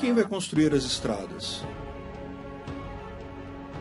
quem vai construir as estradas?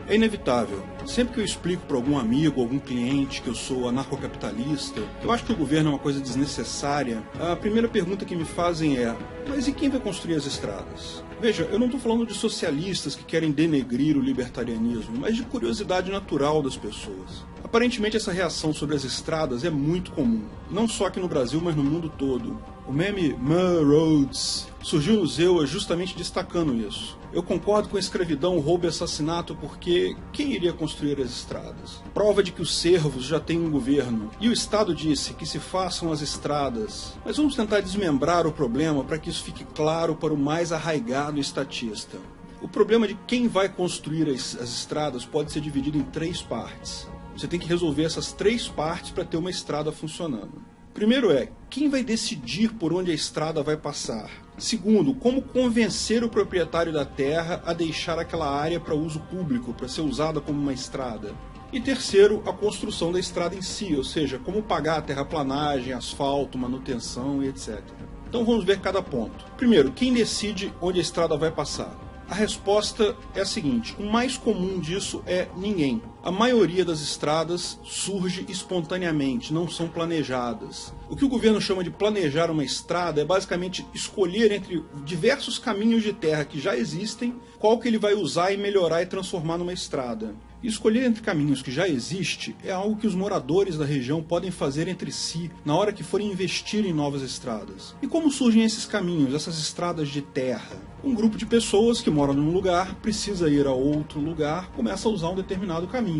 É inevitável. Sempre que eu explico para algum amigo, algum cliente que eu sou anarcocapitalista, que eu acho que o governo é uma coisa desnecessária, a primeira pergunta que me fazem é: mas e quem vai construir as estradas? Veja, eu não estou falando de socialistas que querem denegrir o libertarianismo, mas de curiosidade natural das pessoas. Aparentemente essa reação sobre as estradas é muito comum, não só aqui no Brasil, mas no mundo todo. O meme "More Roads" surgiu no Zewa justamente destacando isso. Eu concordo com a escravidão, roubo e assassinato porque quem iria construir as estradas? Prova de que os servos já têm um governo. E o Estado disse que se façam as estradas. Mas vamos tentar desmembrar o problema para que isso fique claro para o mais arraigado estatista. O problema de quem vai construir as estradas pode ser dividido em 3 partes. Você tem que resolver essas 3 partes para ter uma estrada funcionando. Primeiro é, quem vai decidir por onde a estrada vai passar? Segundo, como convencer o proprietário da terra a deixar aquela área para uso público, para ser usada como uma estrada? E terceiro, a construção da estrada em si, ou seja, como pagar a terraplanagem, asfalto, manutenção e etc. Então vamos ver cada ponto. Primeiro, quem decide onde a estrada vai passar? A resposta é a seguinte: o mais comum disso é ninguém. A maioria das estradas surge espontaneamente, não são planejadas. O que o governo chama de planejar uma estrada é basicamente escolher entre diversos caminhos de terra que já existem, qual que ele vai usar e melhorar e transformar numa estrada. E escolher entre caminhos que já existem é algo que os moradores da região podem fazer entre si na hora que forem investir em novas estradas. E como surgem esses caminhos, essas estradas de terra? Um grupo de pessoas que moram num lugar, precisa ir a outro lugar, começa a usar um determinado caminho.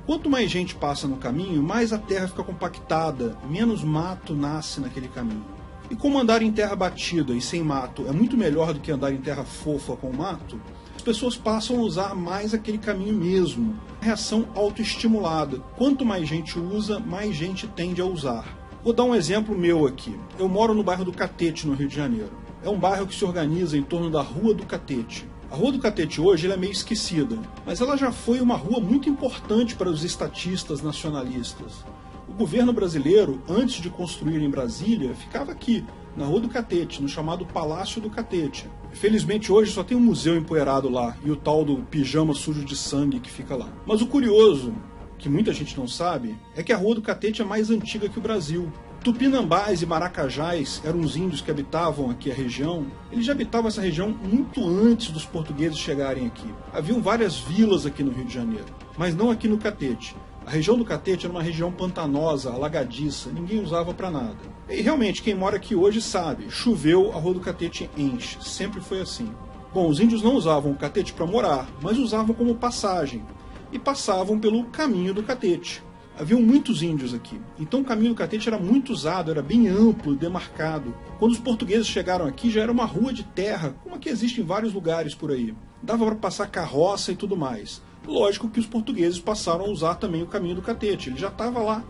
Quanto mais gente passa no caminho, mais a terra fica compactada, menos mato nasce naquele caminho. E como andar em terra batida e sem mato é muito melhor do que andar em terra fofa com mato, as pessoas passam a usar mais aquele caminho mesmo. Reação autoestimulada. Quanto mais gente usa, mais gente tende a usar. Vou dar um exemplo meu aqui. Eu moro no bairro do Catete, no Rio de Janeiro. É um bairro que se organiza em torno da Rua do Catete. A Rua do Catete hoje ela é meio esquecida, mas ela já foi uma rua muito importante para os estatistas nacionalistas. O governo brasileiro, antes de construir em Brasília, ficava aqui, na Rua do Catete, no chamado Palácio do Catete. Felizmente hoje só tem um museu empoeirado lá e o tal do pijama sujo de sangue que fica lá. Mas o curioso, que muita gente não sabe, é que a Rua do Catete é mais antiga que o Brasil. Tupinambás e Maracajás eram os índios que habitavam aqui a região. Eles já habitavam essa região muito antes dos portugueses chegarem aqui. Haviam várias vilas aqui no Rio de Janeiro, mas não aqui no Catete. A região do Catete era uma região pantanosa, alagadiça, ninguém usava para nada. E realmente, quem mora aqui hoje sabe, choveu, a Rua do Catete enche, sempre foi assim. Bom, os índios não usavam o Catete para morar, mas usavam como passagem, e passavam pelo caminho do Catete. Haviam muitos índios aqui, então o caminho do Catete era muito usado, era bem amplo e demarcado. Quando os portugueses chegaram aqui, já era uma rua de terra, como a que existe em vários lugares por aí. Dava para passar carroça e tudo mais. Lógico que os portugueses passaram a usar também o caminho do Catete, ele já estava lá.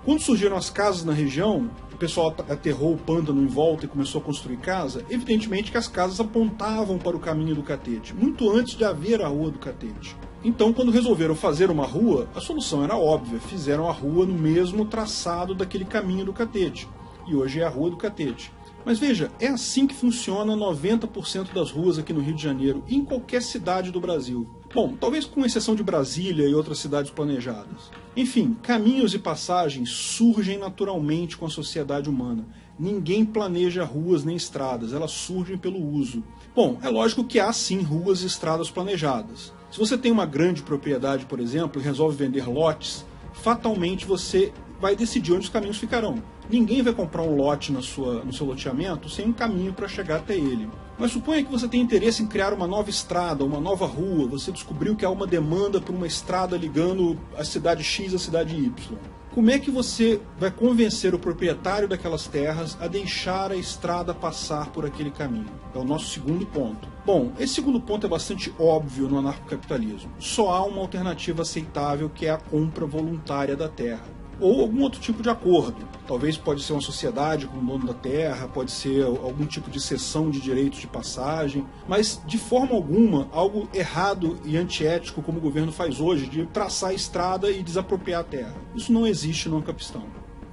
Quando surgiram as casas na região, o pessoal aterrou o pântano em volta e começou a construir casa, evidentemente que as casas apontavam para o caminho do Catete, muito antes de haver a Rua do Catete. Então, quando resolveram fazer uma rua, a solução era óbvia, fizeram a rua no mesmo traçado daquele caminho do Catete. E hoje é a Rua do Catete. Mas veja, é assim que funciona 90% das ruas aqui no Rio de Janeiro e em qualquer cidade do Brasil. Bom, talvez com exceção de Brasília e outras cidades planejadas. Enfim, caminhos e passagens surgem naturalmente com a sociedade humana. Ninguém planeja ruas nem estradas, elas surgem pelo uso. Bom, é lógico que há sim ruas e estradas planejadas. Se você tem uma grande propriedade, por exemplo, e resolve vender lotes, fatalmente você vai decidir onde os caminhos ficarão. Ninguém vai comprar um lote no seu loteamento sem um caminho para chegar até ele. Mas suponha que você tem interesse em criar uma nova estrada, uma nova rua, você descobriu que há uma demanda por uma estrada ligando a cidade X à cidade Y. Como é que você vai convencer o proprietário daquelas terras a deixar a estrada passar por aquele caminho? É o nosso segundo ponto. Bom, esse segundo ponto é bastante óbvio no anarcocapitalismo. Só há uma alternativa aceitável, que é a compra voluntária da terra. Ou algum outro tipo de acordo. Talvez pode ser uma sociedade com o dono da terra, pode ser algum tipo de cessão de direitos de passagem, mas de forma alguma algo errado e antiético como o governo faz hoje, de traçar a estrada e desapropriar a terra. Isso não existe no Ancapistão.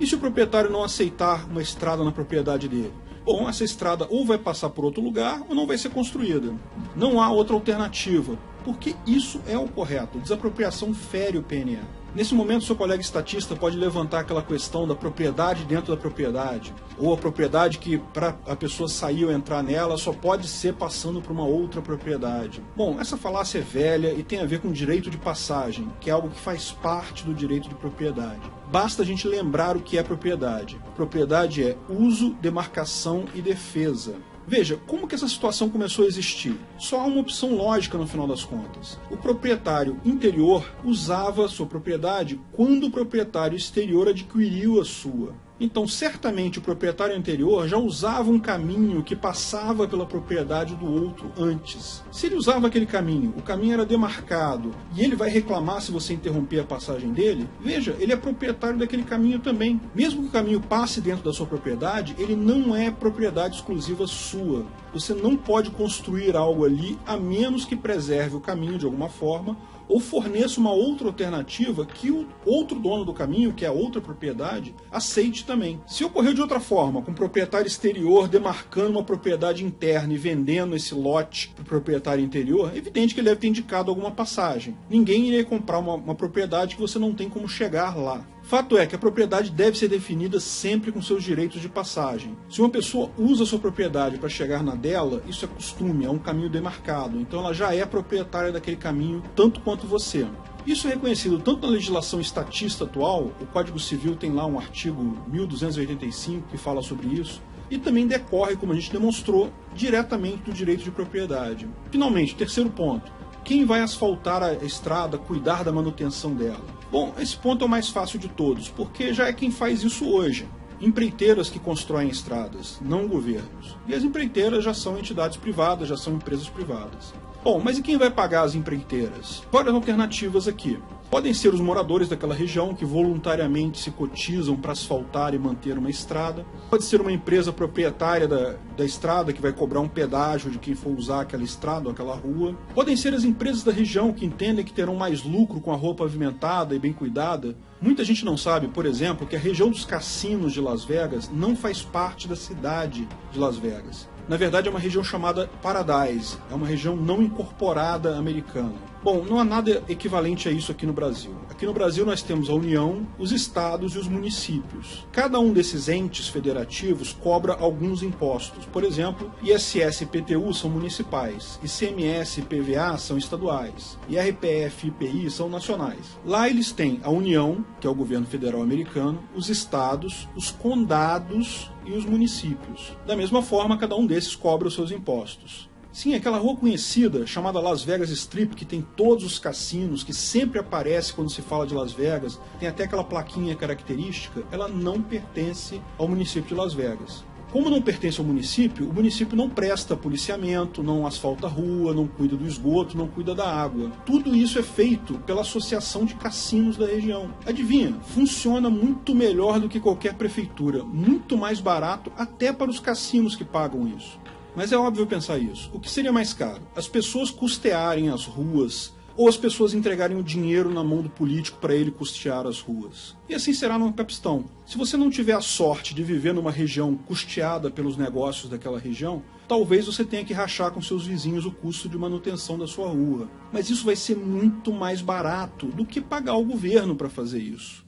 E se o proprietário não aceitar uma estrada na propriedade dele? Bom, essa estrada ou vai passar por outro lugar ou não vai ser construída. Não há outra alternativa, porque isso é o correto. Desapropriação fere o PNE. Nesse momento, seu colega estatista pode levantar aquela questão da propriedade dentro da propriedade, ou a propriedade que, para a pessoa sair ou entrar nela, só pode ser passando por uma outra propriedade. Bom, essa falácia é velha e tem a ver com direito de passagem, que é algo que faz parte do direito de propriedade. Basta a gente lembrar o que é propriedade. Propriedade é uso, demarcação e defesa. Veja, como que essa situação começou a existir? Só há uma opção lógica no final das contas. O proprietário interior usava a sua propriedade quando o proprietário exterior adquiriu a sua. Então, certamente, o proprietário anterior já usava um caminho que passava pela propriedade do outro antes. Se ele usava aquele caminho, o caminho era demarcado, e ele vai reclamar se você interromper a passagem dele, veja, ele é proprietário daquele caminho também. Mesmo que o caminho passe dentro da sua propriedade, ele não é propriedade exclusiva sua. Você não pode construir algo ali a menos que preserve o caminho de alguma forma, ou forneça uma outra alternativa que o outro dono do caminho, que é a outra propriedade, aceite também. Se ocorreu de outra forma, com o proprietário exterior demarcando uma propriedade interna e vendendo esse lote para o proprietário interior, é evidente que ele deve ter indicado alguma passagem. Ninguém iria comprar uma propriedade que você não tem como chegar lá. Fato é que a propriedade deve ser definida sempre com seus direitos de passagem. Se uma pessoa usa a sua propriedade para chegar na dela, isso é costume, é um caminho demarcado. Então ela já é proprietária daquele caminho, tanto quanto você. Isso é reconhecido tanto na legislação estatista atual, o Código Civil tem lá um artigo 1285 que fala sobre isso, e também decorre, como a gente demonstrou, diretamente do direito de propriedade. Finalmente, terceiro ponto. Quem vai asfaltar a estrada, cuidar da manutenção dela? Bom, esse ponto é o mais fácil de todos, porque já é quem faz isso hoje. Empreiteiras que constroem estradas, não governos. E as empreiteiras já são entidades privadas, já são empresas privadas. Bom, mas e quem vai pagar as empreiteiras? Várias alternativas aqui. Podem ser os moradores daquela região que voluntariamente se cotizam para asfaltar e manter uma estrada. Pode ser uma empresa proprietária da estrada que vai cobrar um pedágio de quem for usar aquela estrada ou aquela rua. Podem ser as empresas da região que entendem que terão mais lucro com a rua pavimentada e bem cuidada. Muita gente não sabe, por exemplo, que a região dos cassinos de Las Vegas não faz parte da cidade de Las Vegas. Na verdade, é uma região chamada Paradise, é uma região não incorporada americana. Bom, não há nada equivalente a isso aqui no Brasil. Aqui no Brasil nós temos a União, os estados e os municípios. Cada um desses entes federativos cobra alguns impostos. Por exemplo, ISS e IPTU são municipais, ICMS e PVA são estaduais, IRPF e IPI são nacionais. Lá eles têm a União, que é o governo federal americano, os estados, os condados e os municípios. Da mesma forma, cada um desses cobra os seus impostos. Sim, aquela rua conhecida, chamada Las Vegas Strip, que tem todos os cassinos, que sempre aparece quando se fala de Las Vegas, tem até aquela plaquinha característica, ela não pertence ao município de Las Vegas. Como não pertence ao município, o município não presta policiamento, não asfalta a rua, não cuida do esgoto, não cuida da água. Tudo isso é feito pela Associação de Cassinos da região. Adivinha? Funciona muito melhor do que qualquer prefeitura, muito mais barato até para os cassinos que pagam isso. Mas é óbvio pensar isso. O que seria mais caro? As pessoas custearem as ruas ou as pessoas entregarem o dinheiro na mão do político para ele custear as ruas? E assim será no Capistão. Se você não tiver a sorte de viver numa região custeada pelos negócios daquela região, talvez você tenha que rachar com seus vizinhos o custo de manutenção da sua rua. Mas isso vai ser muito mais barato do que pagar o governo para fazer isso.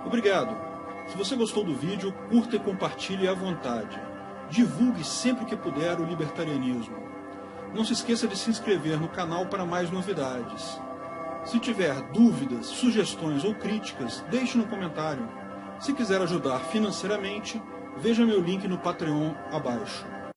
Obrigado. Se você gostou do vídeo, curta e compartilhe à vontade. Divulgue sempre que puder o libertarianismo. Não se esqueça de se inscrever no canal para mais novidades. Se tiver dúvidas, sugestões ou críticas, deixe no comentário. Se quiser ajudar financeiramente, veja meu link no Patreon abaixo.